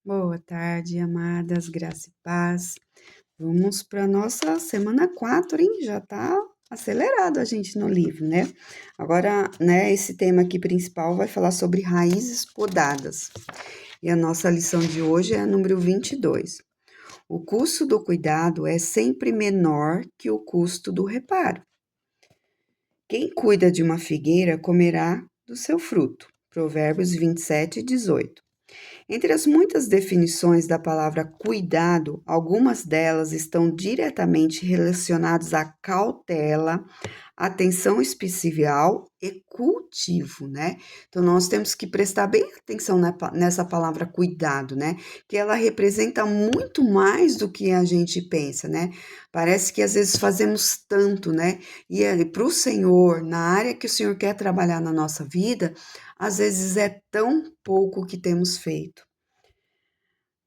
Boa tarde, amadas, graça e paz. Vamos para nossa semana 4, hein? Já tá acelerado a gente no livro, né? Agora, né, esse tema aqui principal vai falar sobre raízes podadas. E a nossa lição de hoje é a número 22. O custo do cuidado é sempre menor que o custo do reparo. Quem cuida de uma figueira comerá do seu fruto. Provérbios 27:18. Entre as muitas definições da palavra cuidado, algumas delas estão diretamente relacionadas à cautela, atenção especial e cultivo, né? Então, nós temos que prestar bem atenção nessa palavra cuidado, né? Que ela representa muito mais do que a gente pensa, né? Parece que às vezes fazemos tanto, né? E para o Senhor, na área que o Senhor quer trabalhar na nossa vida, às vezes é tão pouco que temos feito.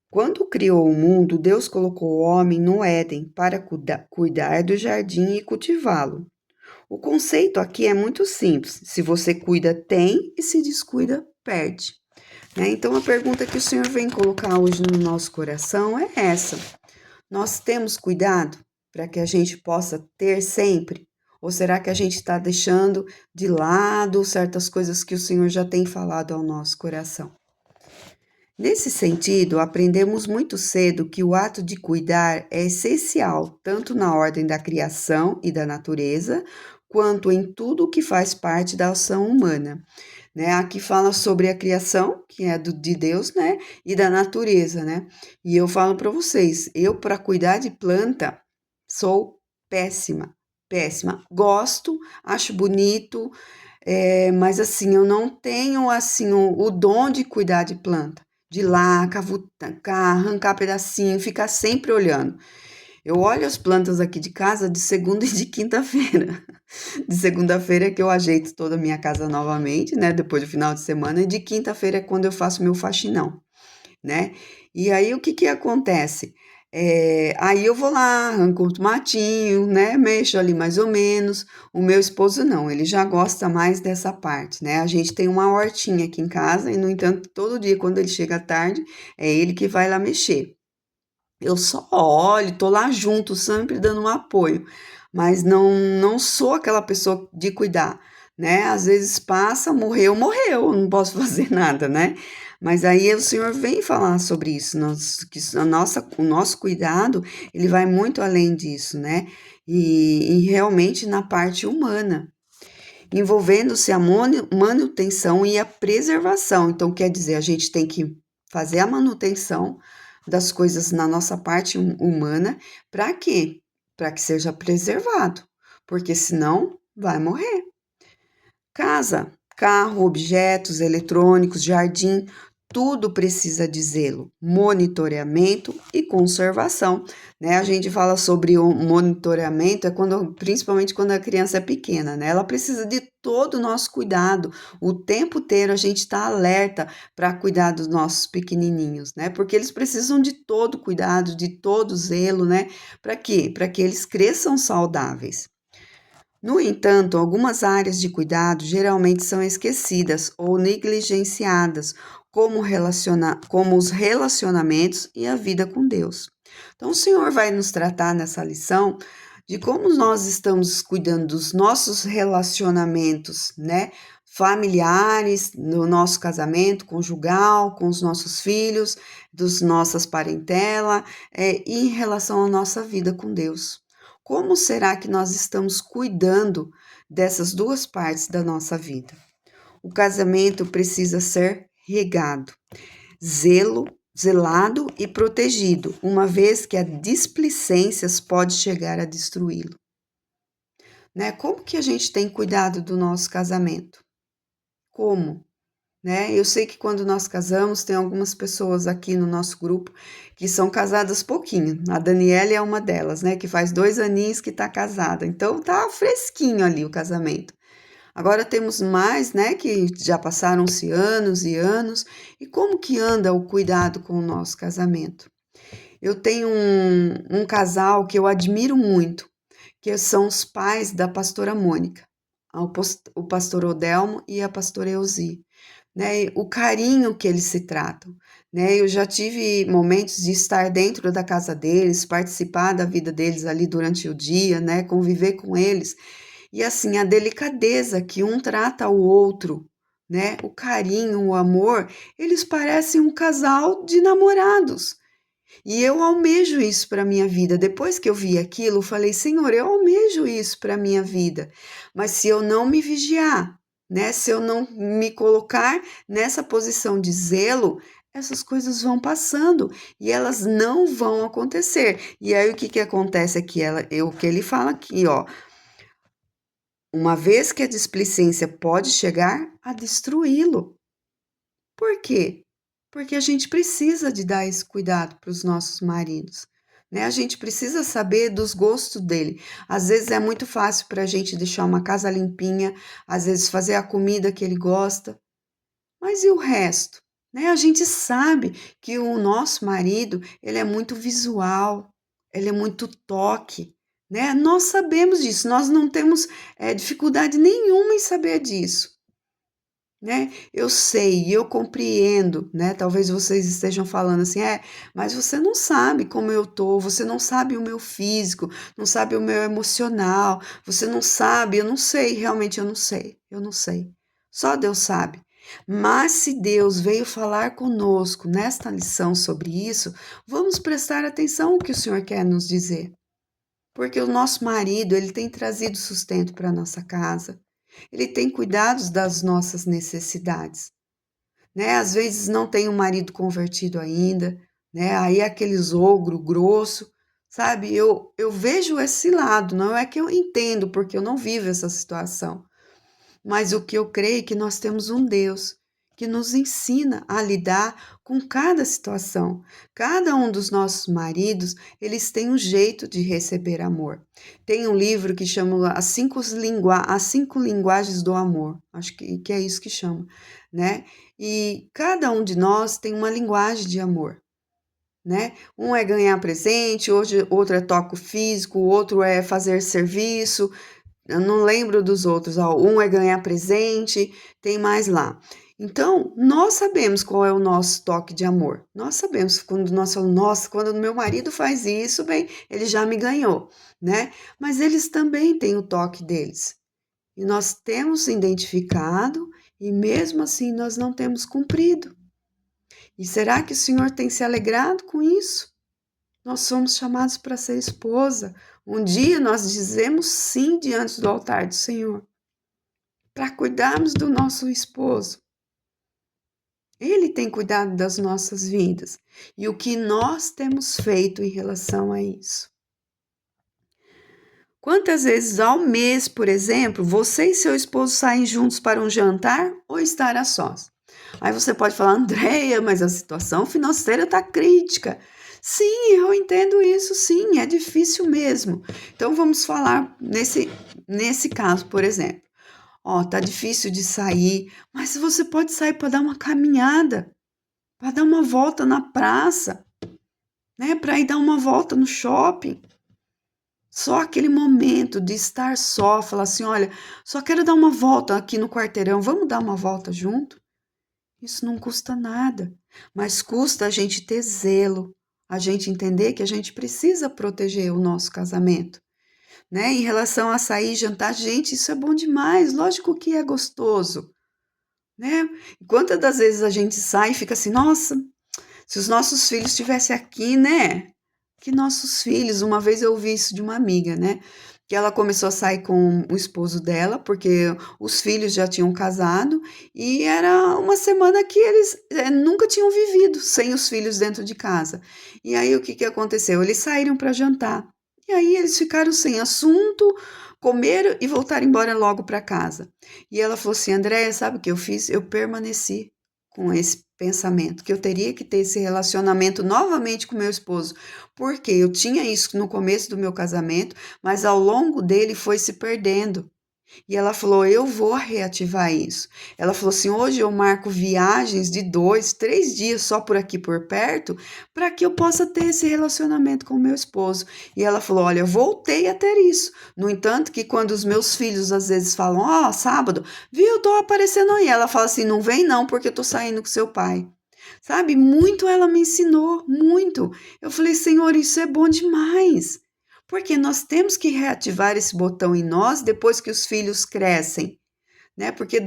Quando criou o mundo, Deus colocou o homem no Éden para cuidar do jardim e cultivá-lo. O conceito aqui é muito simples. Se você cuida, tem, e se descuida, perde. Né? Então, a pergunta que o Senhor vem colocar hoje no nosso coração é essa: nós temos cuidado para que a gente possa ter sempre? Ou será que a gente está deixando de lado certas coisas que o Senhor já tem falado ao nosso coração? Nesse sentido, aprendemos muito cedo que o ato de cuidar é essencial tanto na ordem da criação e da natureza, quanto em tudo o que faz parte da ação humana. Né? Aqui fala sobre a criação, que é de Deus, né? E da natureza, né? E eu falo para vocês, eu para cuidar de planta sou péssima, péssima. Gosto, acho bonito, mas assim, eu não tenho assim o dom de cuidar de planta, de ir lá, cavucar, arrancar pedacinho, ficar sempre olhando. Eu olho as plantas aqui de casa de segunda e de quinta-feira. De segunda-feira é que eu ajeito toda a minha casa novamente, né? Depois do final de semana, e de quinta-feira é quando eu faço meu faxinão, né? E aí o que que acontece? Aí eu vou lá, arranco o tomatinho, né? Mexo ali mais ou menos. O meu esposo não, ele já gosta mais dessa parte, né? A gente tem uma hortinha aqui em casa e, no entanto, todo dia quando ele chega à tarde, é ele que vai lá mexer. Eu só olho, tô lá junto, sempre dando um apoio, mas não sou aquela pessoa de cuidar, né? Às vezes passa, morreu, morreu, não posso fazer nada, né? Mas aí o Senhor vem falar sobre isso, que o nosso cuidado, ele vai muito além disso, né? E realmente na parte humana, envolvendo-se a manutenção e a preservação. Então, quer dizer, a gente tem que fazer a manutenção das coisas na nossa parte humana, para quê? Para que seja preservado, porque senão vai morrer. Casa, carro, objetos eletrônicos, jardim, tudo precisa de zelo, monitoramento e conservação, né? A gente fala sobre o monitoramento, principalmente quando a criança é pequena, né? Ela precisa de todo o nosso cuidado, o tempo inteiro a gente está alerta para cuidar dos nossos pequenininhos, né? Porque eles precisam de todo cuidado, de todo zelo, né? Para quê? Para que eles cresçam saudáveis. No entanto, algumas áreas de cuidado geralmente são esquecidas ou negligenciadas, como os relacionamentos e a vida com Deus. Então, o Senhor vai nos tratar nessa lição de como nós estamos cuidando dos nossos relacionamentos, né? Familiares, no nosso casamento conjugal, com os nossos filhos, dos nossas parentelas, e em relação à nossa vida com Deus. Como será que nós estamos cuidando dessas duas partes da nossa vida? O casamento precisa ser regado, zelado e protegido, uma vez que a displicência pode chegar a destruí-lo. Né? Como que a gente tem cuidado do nosso casamento? Como? Né? Eu sei que quando nós casamos, tem algumas pessoas aqui no nosso grupo que são casadas pouquinho. A Daniela é uma delas, né? Que faz 2 aninhos que está casada. Então tá fresquinho ali o casamento. Agora temos mais, né? Que já passaram-se anos e anos. E como que anda o cuidado com o nosso casamento? Eu tenho um casal que eu admiro muito, que são os pais da pastora Mônica, o pastor Odelmo e a pastora Elzi, né? O carinho que eles se tratam, né? Eu já tive momentos de estar dentro da casa deles, participar da vida deles ali durante o dia, né? Conviver com eles. E assim, a delicadeza que um trata o outro, né? O carinho, o amor, eles parecem um casal de namorados. E eu almejo isso para minha vida. Depois que eu vi aquilo, eu falei: Senhor, eu almejo isso para minha vida. Mas se eu não me vigiar, né? Se eu não me colocar nessa posição de zelo, essas coisas vão passando e elas não vão acontecer. E aí o que que acontece aqui? O que ele fala aqui, ó, uma vez que a displicência pode chegar a destruí-lo. Por quê? Porque a gente precisa de dar esse cuidado para os nossos maridos, né? A gente precisa saber dos gostos dele. Às vezes é muito fácil para a gente deixar uma casa limpinha, às vezes fazer a comida que ele gosta, mas e o resto? Né? A gente sabe que o nosso marido, ele é muito visual, ele é muito toque, né? Nós sabemos disso, nós não temos dificuldade nenhuma em saber disso. Né? Eu sei, eu compreendo, né? Talvez vocês estejam falando assim, mas você não sabe como eu tô, você não sabe o meu físico, não sabe o meu emocional, você não sabe, eu não sei, realmente eu não sei. Só Deus sabe. Mas se Deus veio falar conosco nesta lição sobre isso, vamos prestar atenção ao que o Senhor quer nos dizer. Porque o nosso marido, ele tem trazido sustento para a nossa casa. Ele tem cuidado das nossas necessidades, né? Às vezes não tem um marido convertido ainda, né? Aí é aqueles ogro grosso, sabe? Eu vejo esse lado, não é que eu entendo, porque eu não vivo essa situação. Mas o que eu creio é que nós temos um Deus que nos ensina a lidar com cada situação. Cada um dos nossos maridos, eles têm um jeito de receber amor. Tem um livro que chama As Cinco Linguagens do Amor. Acho que é isso que chama, né? E cada um de nós tem uma linguagem de amor. Né? Um é ganhar presente, outro é toque físico, o outro é fazer serviço, eu não lembro dos outros, ó, um é ganhar presente, tem mais lá. Então, nós sabemos qual é o nosso toque de amor. Nós sabemos quando nós falamos, nossa, quando meu marido faz isso, bem, ele já me ganhou, né? Mas eles também têm o toque deles. E nós temos identificado e mesmo assim nós não temos cumprido. E será que o Senhor tem se alegrado com isso? Nós somos chamados para ser esposa. Um dia nós dizemos sim diante do altar do Senhor, para cuidarmos do nosso esposo. Ele tem cuidado das nossas vidas e o que nós temos feito em relação a isso. Quantas vezes ao mês, por exemplo, você e seu esposo saem juntos para um jantar ou estar a sós? Aí você pode falar, Andréia, mas a situação financeira está crítica. Sim, eu entendo isso, sim, é difícil mesmo. Então vamos falar nesse caso, por exemplo. Ó, tá difícil de sair, mas você pode sair para dar uma caminhada, para dar uma volta na praça, né? Para ir dar uma volta no shopping. Só aquele momento de estar só, falar assim, olha, só quero dar uma volta aqui no quarteirão, vamos dar uma volta junto? Isso não custa nada, mas custa a gente ter zelo, a gente entender que a gente precisa proteger o nosso casamento, né? Em relação a sair e jantar, gente, isso é bom demais, lógico que é gostoso, né? Quantas das vezes a gente sai e fica assim, nossa, se os nossos filhos estivessem aqui, né? Que nossos filhos, uma vez eu ouvi isso de uma amiga, né? Que ela começou a sair com o esposo dela, porque os filhos já tinham casado, e era uma semana que eles nunca tinham vivido sem os filhos dentro de casa. E aí o que que aconteceu? Eles saíram para jantar. E aí eles ficaram sem assunto, comeram e voltaram embora logo para casa. E ela falou assim: Andréia, sabe o que eu fiz? Eu permaneci com esse pensamento, que eu teria que ter esse relacionamento novamente com meu esposo, porque eu tinha isso no começo do meu casamento, mas ao longo dele foi se perdendo. E ela falou: eu vou reativar isso. Ela falou assim: hoje eu marco viagens de 2, 3 dias só por aqui por perto, para que eu possa ter esse relacionamento com o meu esposo. E ela falou: olha, eu voltei a ter isso. No entanto, que quando os meus filhos às vezes falam: ó, sábado, viu, eu tô aparecendo aí. Ela fala assim: não vem não, porque eu tô saindo com seu pai. sabe? Muito ela me ensinou, muito. Eu falei, Senhor, isso é bom demais. Porque nós temos que reativar esse botão em nós depois que os filhos crescem, né? Porque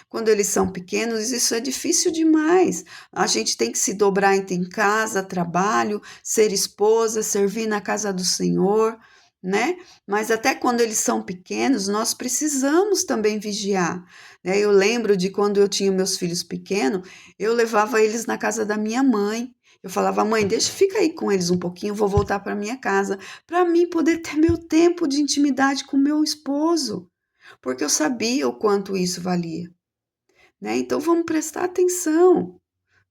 quando eles são pequenos, isso é difícil demais. A gente tem que se dobrar entre em casa, trabalho, ser esposa, servir na casa do Senhor, né? Mas até quando eles são pequenos, nós precisamos também vigiar, né? Eu lembro de quando eu tinha meus filhos pequenos, eu levava eles na casa da minha mãe. Eu falava, mãe, fica aí com eles um pouquinho, eu vou voltar para minha casa, para mim poder ter meu tempo de intimidade com meu esposo, porque eu sabia o quanto isso valia, né? Então vamos prestar atenção,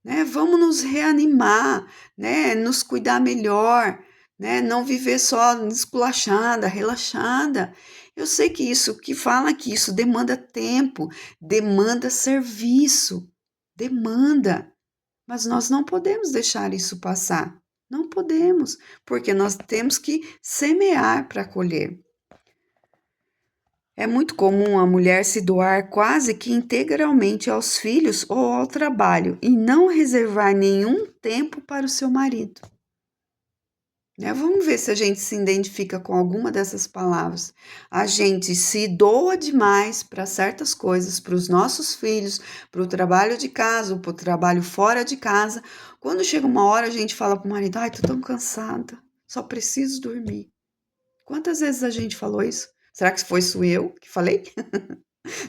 né? Vamos nos reanimar, né? Nos cuidar melhor, né? Não viver só esculachada, relaxada. Eu sei que isso, que fala que isso demanda tempo, demanda serviço, demanda, mas nós não podemos deixar isso passar. Não podemos, porque nós temos que semear para colher. É muito comum a mulher se doar quase que integralmente aos filhos ou ao trabalho e não reservar nenhum tempo para o seu marido, né? Vamos ver se a gente se identifica com alguma dessas palavras. A gente se doa demais para certas coisas, para os nossos filhos, para o trabalho de casa, para o trabalho fora de casa. Quando chega uma hora, a gente fala para o marido: ai, tô tão cansada, só preciso dormir. Quantas vezes a gente falou isso? Será que foi só eu que falei?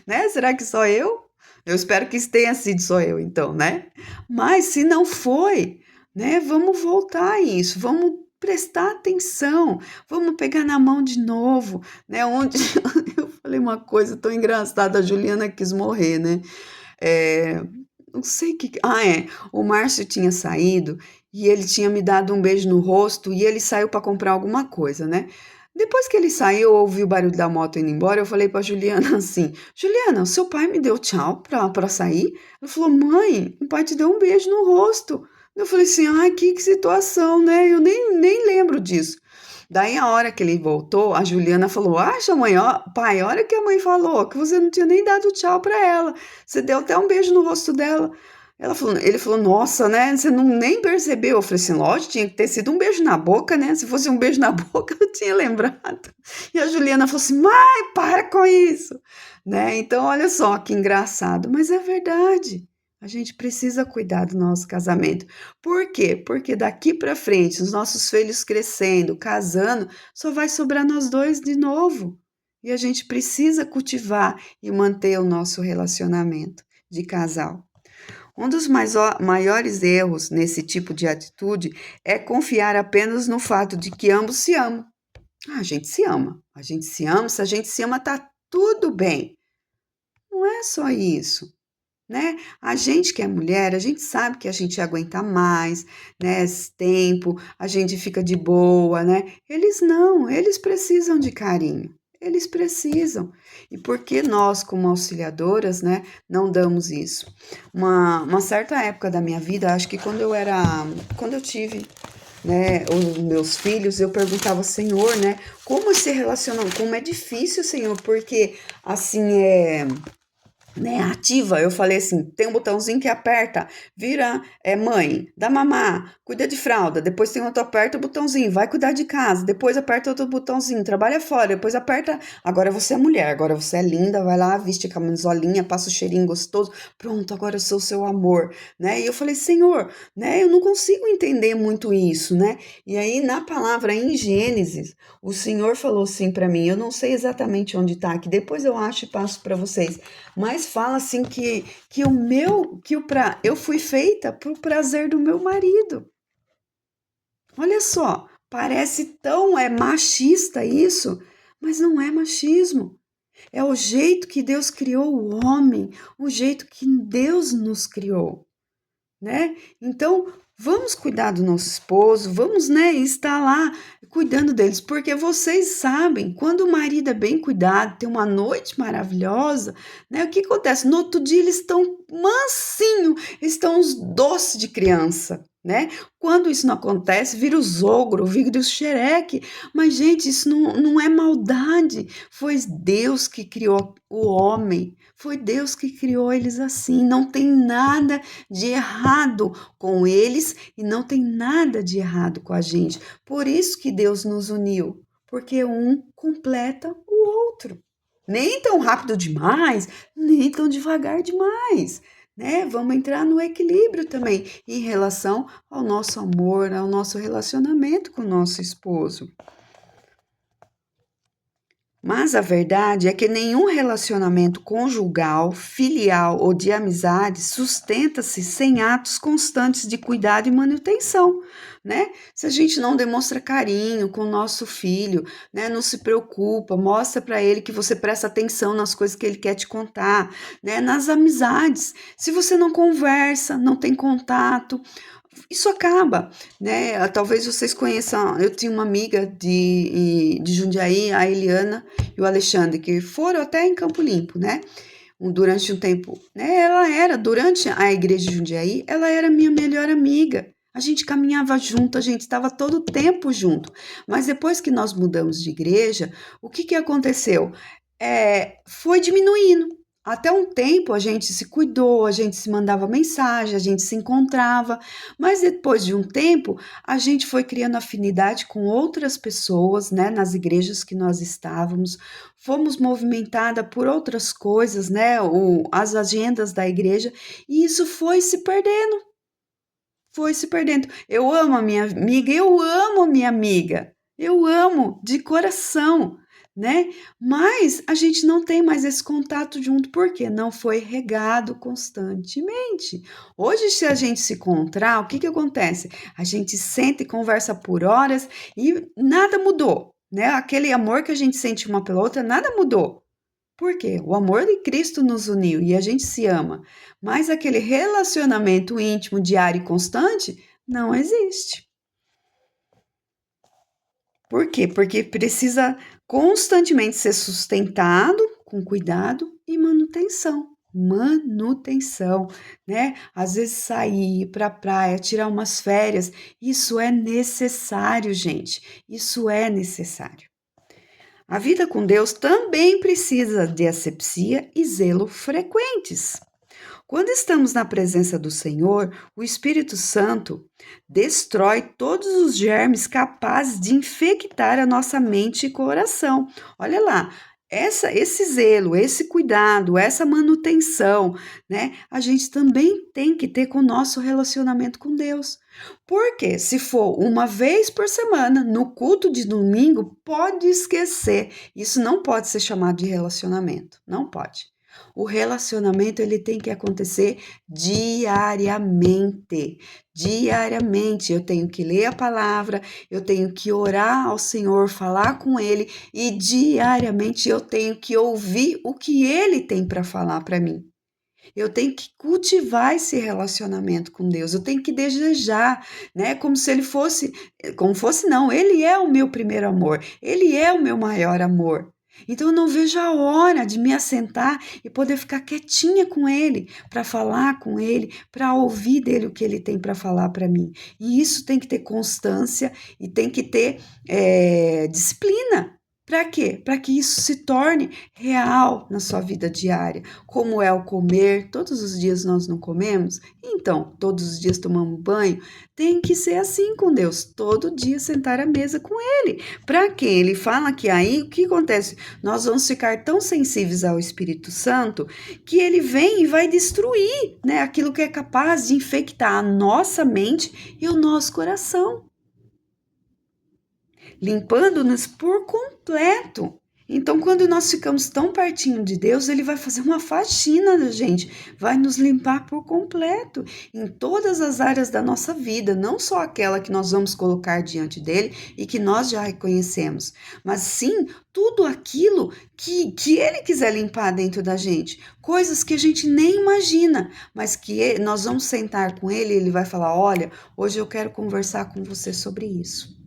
Né? Será que só eu? Eu espero que tenha sido só eu, então, né? Mas se não foi, né? Vamos voltar a isso, vamos prestar atenção, vamos pegar na mão de novo, né? Onde eu falei uma coisa tão engraçada, a Juliana quis morrer, né? É, não sei o que. Ah, é. O Márcio tinha saído e ele tinha me dado um beijo no rosto e ele saiu para comprar alguma coisa, né? Depois que ele saiu, eu ouvi o barulho da moto indo embora. Eu falei para Juliana assim: Juliana, seu pai me deu tchau para sair? Ela falou: mãe, o pai te deu um beijo no rosto. Eu falei assim: ai, que situação, né? Eu nem lembro disso. Daí, a hora que ele voltou, a Juliana falou: acha, mãe, ó, pai, olha o que a mãe falou, que você não tinha nem dado tchau para ela. Você deu até um beijo no rosto dela. Ele falou, nossa, né? Você não nem percebeu. Eu falei assim, lógico, tinha que ter sido um beijo na boca, né? Se fosse um beijo na boca, eu tinha lembrado. E a Juliana falou assim, mãe, para com isso, né? Então, olha só que engraçado, mas é verdade. A gente precisa cuidar do nosso casamento. Por quê? Porque daqui para frente, os nossos filhos crescendo, casando, só vai sobrar nós dois de novo. E a gente precisa cultivar e manter o nosso relacionamento de casal. Um dos maiores erros nesse tipo de atitude é confiar apenas no fato de que ambos se amam. Ah, a gente se ama, a gente se ama, se a gente se ama, tá tudo bem. Não é só isso, né? A gente que é mulher, a gente sabe que a gente aguenta mais, né? Esse tempo, a gente fica de boa, né? Eles não, eles precisam de carinho. Eles precisam. E por que nós, como auxiliadoras, né, não damos isso? Uma certa época da minha vida, acho que quando eu tive, né, os meus filhos, eu perguntava, Senhor, né, como se relacionam, como é difícil, Senhor, porque assim né, ativa, eu falei assim, tem um botãozinho que aperta, vira, mãe, dá mamar, cuida de fralda, depois tem outro, aperta o botãozinho, vai cuidar de casa, depois aperta outro botãozinho, trabalha fora, depois aperta, agora você é mulher, agora você é linda, vai lá, veste a camisolinha, passa o cheirinho gostoso, pronto, agora eu sou seu amor, né, e eu falei, Senhor, né, eu não consigo entender muito isso, né, e aí na palavra em Gênesis, o Senhor falou assim para mim, eu não sei exatamente onde tá, que depois eu acho e passo para vocês, mas fala assim eu fui feita para o prazer do meu marido. Olha só, parece tão machista isso, mas não é machismo. É o jeito que Deus criou o homem, o jeito que Deus nos criou, né? Então, vamos cuidar do nosso esposo, vamos, né, estar lá cuidando deles, porque vocês sabem, quando o marido é bem cuidado, tem uma noite maravilhosa, né? O que acontece? No outro dia eles estão mansinho, estão uns doces de criança, né? Quando isso não acontece, vira os ogro, vira o xereque. Mas, gente, isso não é maldade. Foi Deus que criou o homem. Foi Deus que criou eles assim. Não tem nada de errado com eles e não tem nada de errado com a gente. Por isso que Deus nos uniu, porque um completa o outro. Nem tão rápido demais, nem tão devagar demais, né? Vamos entrar no equilíbrio também em relação ao nosso amor, ao nosso relacionamento com o nosso esposo. Mas a verdade é que nenhum relacionamento conjugal, filial ou de amizade sustenta-se sem atos constantes de cuidado e manutenção, né? Se a gente não demonstra carinho com o nosso filho, né, não se preocupa, mostra para ele que você presta atenção nas coisas que ele quer te contar, né? Nas amizades, se você não conversa, não tem contato, isso acaba, né? Talvez vocês conheçam. Eu tinha uma amiga de Jundiaí, a Eliana e o Alexandre, que foram até em Campo Limpo, né? Durante um tempo, né? Durante a igreja de Jundiaí, ela era minha melhor amiga. A gente caminhava junto, a gente estava todo o tempo junto. Mas depois que nós mudamos de igreja, o que que aconteceu? Foi diminuindo. Até um tempo a gente se cuidou, a gente se mandava mensagem, a gente se encontrava, mas depois de um tempo a gente foi criando afinidade com outras pessoas, né, nas igrejas que nós estávamos, fomos movimentada por outras coisas, né, as agendas da igreja, e isso foi se perdendo. Eu amo a minha amiga, eu amo a minha amiga, eu amo de coração, né? Mas a gente não tem mais esse contato junto porque não foi regado constantemente. Hoje, se a gente se encontrar, o que que acontece? A gente senta e conversa por horas e nada mudou, né? Aquele amor que a gente sente uma pela outra, nada mudou. Por quê? O amor de Cristo nos uniu e a gente se ama, mas aquele relacionamento íntimo, diário e constante não existe. Por quê? Porque precisa constantemente ser sustentado com cuidado e manutenção. Manutenção, né? Às vezes sair para a praia, tirar umas férias, isso é necessário, gente. Isso é necessário. A vida com Deus também precisa de asepsia e zelo frequentes. Quando estamos na presença do Senhor, o Espírito Santo destrói todos os germes capazes de infectar a nossa mente e coração. Olha lá, esse zelo, esse cuidado, essa manutenção, né? A gente também tem que ter com o nosso relacionamento com Deus. Porque se for uma vez por semana, no culto de domingo, pode esquecer. Isso não pode ser chamado de relacionamento. Não pode. O relacionamento ele tem que acontecer diariamente. Diariamente eu tenho que ler a palavra, eu tenho que orar ao Senhor, falar com ele e diariamente eu tenho que ouvir o que ele tem para falar para mim. Eu tenho que cultivar esse relacionamento com Deus, eu tenho que desejar, né? Como se ele fosse, como fosse não, ele é o meu primeiro amor, ele é o meu maior amor. Então eu não vejo a hora de me assentar e poder ficar quietinha com ele, para falar com ele, para ouvir dele o que ele tem para falar para mim. E isso tem que ter constância e tem que ter disciplina. Para quê? Para que isso se torne real na sua vida diária. Como é o comer, todos os dias nós não comemos, então todos os dias tomamos banho. Tem que ser assim com Deus, todo dia sentar à mesa com Ele. Para quê? Ele fala que aí o que acontece? Nós vamos ficar tão sensíveis ao Espírito Santo que ele vem e vai destruir, né, aquilo que é capaz de infectar a nossa mente e o nosso coração, limpando-nos por completo. Então, quando nós ficamos tão pertinho de Deus, Ele vai fazer uma faxina na gente, vai nos limpar por completo, em todas as áreas da nossa vida, não só aquela que nós vamos colocar diante dEle e que nós já reconhecemos, mas sim tudo aquilo que Ele quiser limpar dentro da gente, coisas que a gente nem imagina, mas que nós vamos sentar com Ele e Ele vai falar: olha, hoje eu quero conversar com você sobre isso.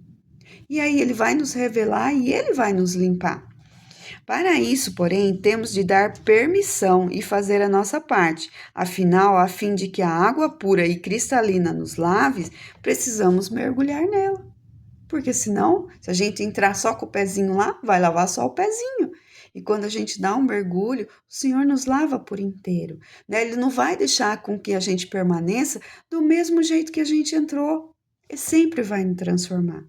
E aí ele vai nos revelar e ele vai nos limpar. Para isso, porém, temos de dar permissão e fazer a nossa parte. Afinal, a fim de que a água pura e cristalina nos lave, precisamos mergulhar nela. Porque senão, se a gente entrar só com o pezinho lá, vai lavar só o pezinho. E quando a gente dá um mergulho, o Senhor nos lava por inteiro, né? Ele não vai deixar com que a gente permaneça do mesmo jeito que a gente entrou. Ele sempre vai nos transformar.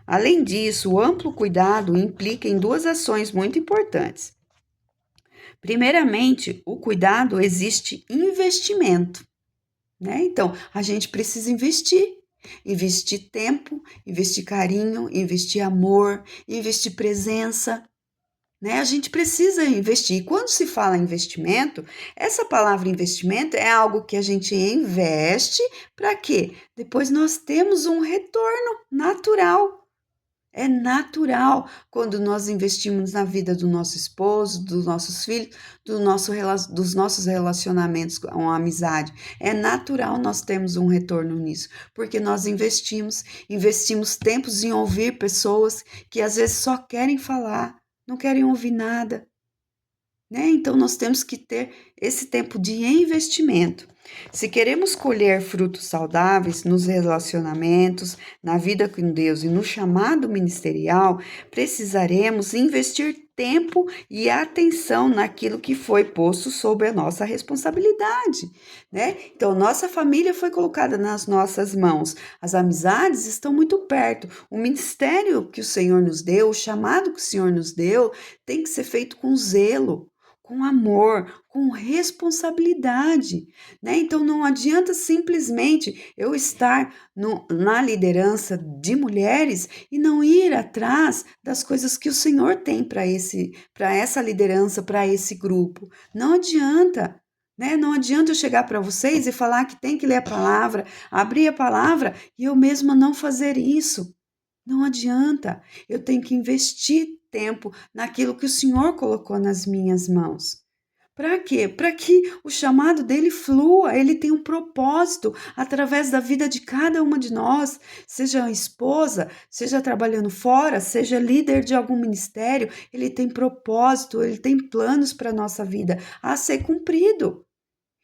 Além disso, o amplo cuidado implica em duas ações muito importantes. Primeiramente, o cuidado existe investimento, né? Então, a gente precisa investir. Investir tempo, investir carinho, investir amor, investir presença, né? A gente precisa investir. E quando se fala em investimento, essa palavra investimento é algo que a gente investe para quê? Depois nós temos um retorno natural. É natural quando nós investimos na vida do nosso esposo, dos nossos filhos, dos nossos relacionamentos com a amizade. É natural nós termos um retorno nisso, porque nós investimos tempos em ouvir pessoas que às vezes só querem falar, não querem ouvir nada, né? Então nós temos que ter esse tempo de investimento. Se queremos colher frutos saudáveis nos relacionamentos, na vida com Deus e no chamado ministerial, precisaremos investir tempo e atenção naquilo que foi posto sob a nossa responsabilidade, né? Então, nossa família foi colocada nas nossas mãos, as amizades estão muito perto, o ministério que o Senhor nos deu, o chamado que o Senhor nos deu, tem que ser feito com zelo, com amor, com responsabilidade, né? Então não adianta simplesmente eu estar na liderança de mulheres e não ir atrás das coisas que o Senhor tem para essa liderança, para esse grupo. Não adianta. Né? Não adianta eu chegar para vocês e falar que tem que ler a palavra, abrir a palavra e eu mesma não fazer isso. Não adianta, eu tenho que investir tempo naquilo que o Senhor colocou nas minhas mãos. Para quê? Para que o chamado dele flua, ele tem um propósito através da vida de cada uma de nós, seja esposa, seja trabalhando fora, seja líder de algum ministério, ele tem propósito, ele tem planos para a nossa vida a ser cumprido.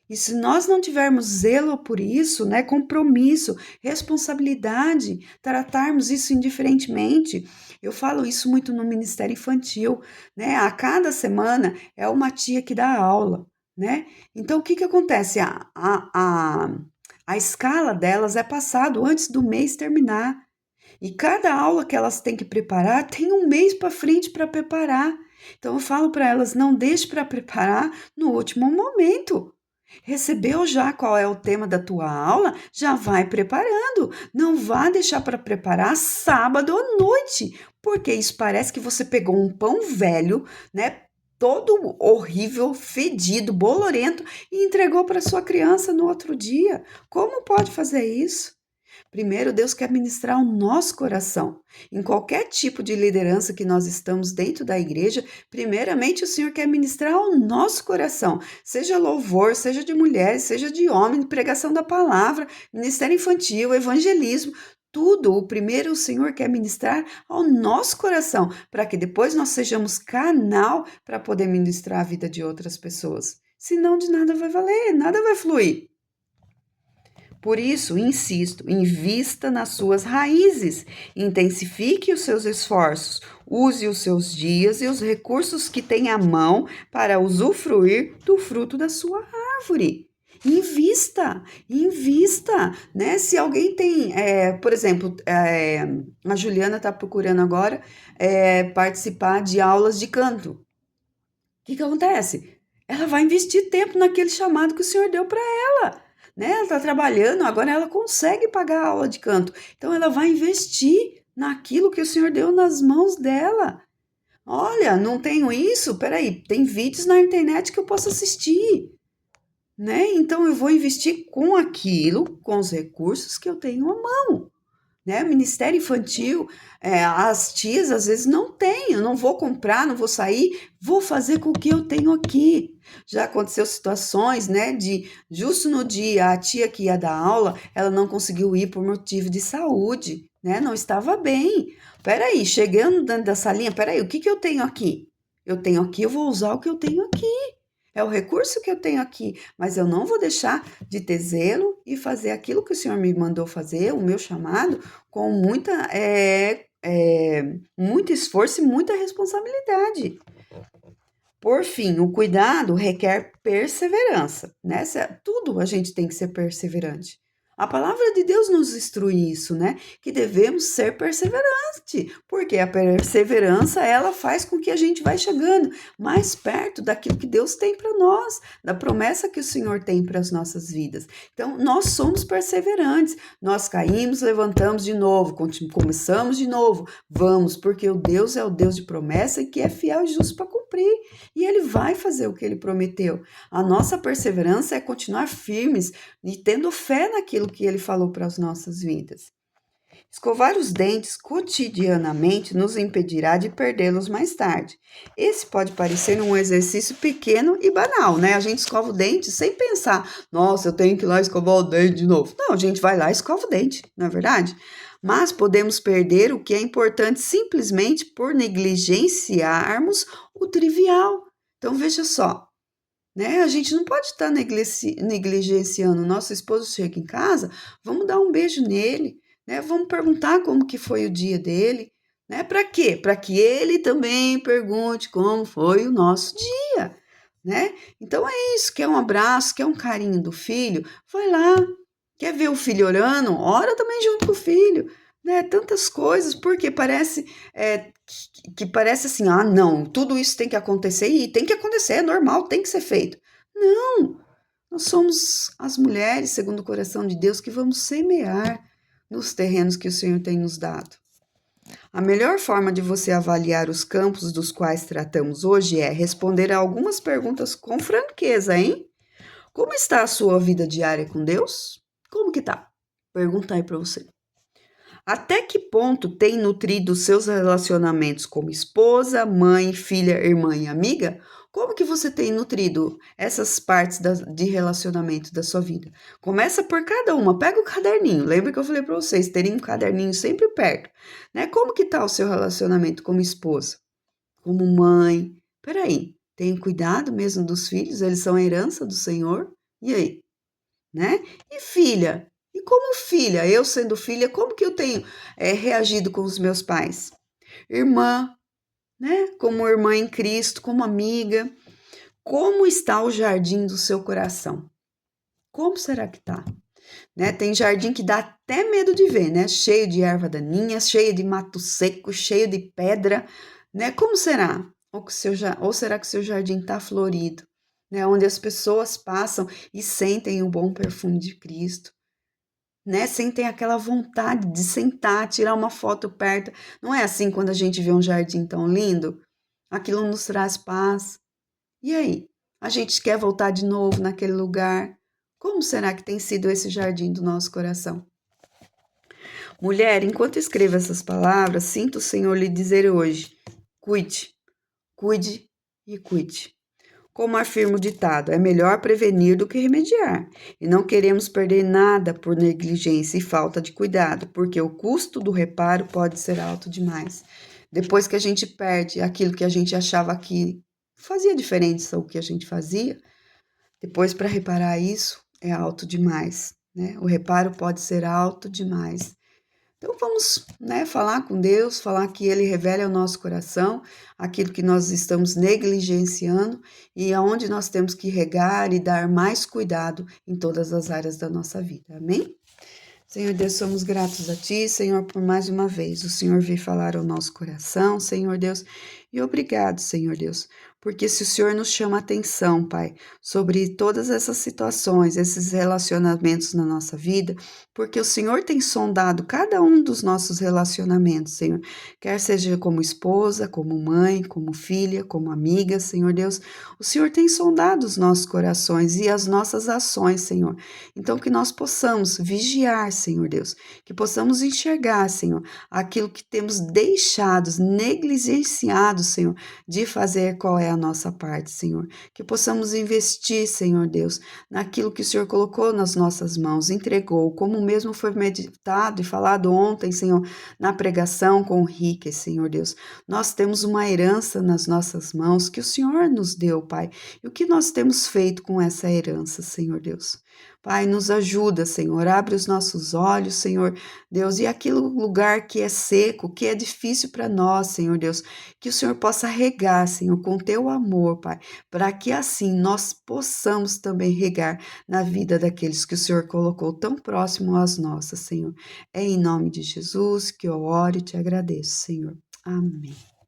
E se nós não tivermos zelo por isso, né, compromisso, responsabilidade, tratarmos isso indiferentemente, eu falo isso muito no Ministério Infantil, né? A cada semana é uma tia que dá aula, né? Então o que que acontece? A escala delas é passado antes do mês terminar. E cada aula que elas têm que preparar tem um mês para frente para preparar. Então eu falo para elas, não deixe para preparar no último momento. Recebeu já qual é o tema da tua aula? Já vai preparando. Não vá deixar para preparar sábado à noite, porque isso parece que você pegou um pão velho, né? Todo horrível, fedido, bolorento e entregou para sua criança no outro dia. Como pode fazer isso? Primeiro, Deus quer ministrar o nosso coração. Em qualquer tipo de liderança que nós estamos dentro da igreja, primeiramente o Senhor quer ministrar o nosso coração. Seja louvor, seja de mulheres, seja de homem, pregação da palavra, ministério infantil, evangelismo. Tudo, o primeiro o Senhor quer ministrar ao nosso coração, para que depois nós sejamos canal para poder ministrar a vida de outras pessoas. Senão de nada vai valer, nada vai fluir. Por isso, insisto, invista nas suas raízes, intensifique os seus esforços, use os seus dias e os recursos que tem à mão para usufruir do fruto da sua árvore. Invista, né? Se alguém tem, por exemplo, a Juliana está procurando agora participar de aulas de canto. O que acontece? Ela vai investir tempo naquele chamado que o Senhor deu para ela. Né? Ela está trabalhando, agora ela consegue pagar a aula de canto. Então ela vai investir naquilo que o Senhor deu nas mãos dela. Olha, não tenho isso? Peraí, tem vídeos na internet que eu posso assistir. Né? Então eu vou investir com aquilo, com os recursos que eu tenho à mão. Né? Ministério infantil, as tias às vezes não têm, eu não vou comprar, não vou sair, vou fazer com o que eu tenho aqui. Já aconteceu situações, né, de justo no dia a tia que ia dar aula, ela não conseguiu ir por motivo de saúde. né? Não estava bem. Peraí, chegando dentro da salinha, peraí, o que que eu tenho aqui? Eu tenho aqui, eu vou usar o que eu tenho aqui. É o recurso que eu tenho aqui, mas eu não vou deixar de ter zelo e fazer aquilo que o Senhor me mandou fazer, o meu chamado, com muito esforço e muita responsabilidade. Por fim, o cuidado requer perseverança, né? Tudo a gente tem que ser perseverante. A palavra de Deus nos instrui isso, né? Que devemos ser perseverantes, porque a perseverança ela faz com que a gente vai chegando mais perto daquilo que Deus tem para nós, da promessa que o Senhor tem para as nossas vidas. Então, nós somos perseverantes. Nós caímos, levantamos de novo, começamos de novo. Vamos, porque o Deus é o Deus de promessa e que é fiel e justo para cumprir. E ele vai fazer o que ele prometeu. A nossa perseverança é continuar firmes e tendo fé naquilo que ele falou para as nossas vidas. Escovar os dentes cotidianamente nos impedirá de perdê-los mais tarde. Esse pode parecer um exercício pequeno e banal, né? A gente escova o dente sem pensar, nossa, eu tenho que ir lá escovar o dente de novo. Não, a gente vai lá e escova o dente, não é verdade? Mas podemos perder o que é importante simplesmente por negligenciarmos o trivial. Então veja só, né? A gente não pode estar negligenciando. Nosso esposo chega em casa, vamos dar um beijo nele, né? Vamos perguntar como que foi o dia dele, né? Para quê? Para que ele também pergunte como foi o nosso dia, né? Então é isso, quer um abraço, quer um carinho do filho, vai lá. Quer ver o filho orando? Ora também junto com o filho, né? Tantas coisas, porque parece que parece assim, ah, não, tudo isso tem que acontecer e tem que acontecer, é normal, tem que ser feito. Não, nós somos as mulheres, segundo o coração de Deus, que vamos semear nos terrenos que o Senhor tem nos dado. A melhor forma de você avaliar os campos dos quais tratamos hoje é responder a algumas perguntas com franqueza, hein? Como está a sua vida diária com Deus? Como que tá? Pergunta aí para você. Até que ponto tem nutrido seus relacionamentos como esposa, mãe, filha, irmã e amiga? Como que você tem nutrido essas partes de relacionamento da sua vida? Começa por cada uma, pega o caderninho. Lembra que eu falei para vocês terem um caderninho sempre perto, né? Como que tá o seu relacionamento como esposa, como mãe? Peraí, tem cuidado mesmo dos filhos? Eles são a herança do Senhor? E aí? Né? E filha? E como filha, eu sendo filha, como que eu tenho reagido com os meus pais? Irmã, né? Como irmã em Cristo, como amiga. Como está o jardim do seu coração? Como será que tá? Né? Tem jardim que dá até medo de ver, né? Cheio de erva daninha, cheio de mato seco, cheio de pedra, né? Como será? Ou será que o seu jardim está florido, né? Onde as pessoas passam e sentem o bom perfume de Cristo, né? Sentem aquela vontade de sentar, tirar uma foto perto. Não é assim quando a gente vê um jardim tão lindo? Aquilo nos traz paz. E aí? A gente quer voltar de novo naquele lugar? Como será que tem sido esse jardim do nosso coração? Mulher, enquanto escrevo essas palavras, sinto o Senhor lhe dizer hoje: cuide, cuide e cuide. Como afirma o ditado, é melhor prevenir do que remediar. E não queremos perder nada por negligência e falta de cuidado, porque o custo do reparo pode ser alto demais. Depois que a gente perde aquilo que a gente achava que fazia diferença o que a gente fazia, depois para reparar isso é alto demais, né? O reparo pode ser alto demais. Então vamos, né, falar com Deus, falar que Ele revele ao nosso coração aquilo que nós estamos negligenciando e aonde nós temos que regar e dar mais cuidado em todas as áreas da nossa vida. Amém? Senhor Deus, somos gratos a Ti, Senhor, por mais uma vez. O Senhor veio falar ao nosso coração, Senhor Deus, e obrigado, Senhor Deus, porque se o Senhor nos chama a atenção, Pai, sobre todas essas situações, esses relacionamentos na nossa vida, porque o Senhor tem sondado cada um dos nossos relacionamentos, Senhor, quer seja como esposa, como mãe, como filha, como amiga, Senhor Deus, o Senhor tem sondado os nossos corações e as nossas ações, Senhor. Então, que nós possamos vigiar, Senhor Deus, que possamos enxergar, Senhor, aquilo que temos deixado, negligenciado lembrado, Senhor, de fazer qual é a nossa parte, Senhor. Que possamos investir, Senhor Deus, naquilo que o Senhor colocou nas nossas mãos, entregou, como mesmo foi meditado e falado ontem, Senhor, na pregação com o Rique, Senhor Deus. Nós temos uma herança nas nossas mãos que o Senhor nos deu, Pai. E o que nós temos feito com essa herança, Senhor Deus? Pai, nos ajuda, Senhor, abre os nossos olhos, Senhor Deus, e aquele lugar que é seco, que é difícil para nós, Senhor Deus, que o Senhor possa regar, Senhor, com teu amor, Pai, para que assim nós possamos também regar na vida daqueles que o Senhor colocou tão próximo às nossas, Senhor. É em nome de Jesus que eu oro e te agradeço, Senhor. Amém.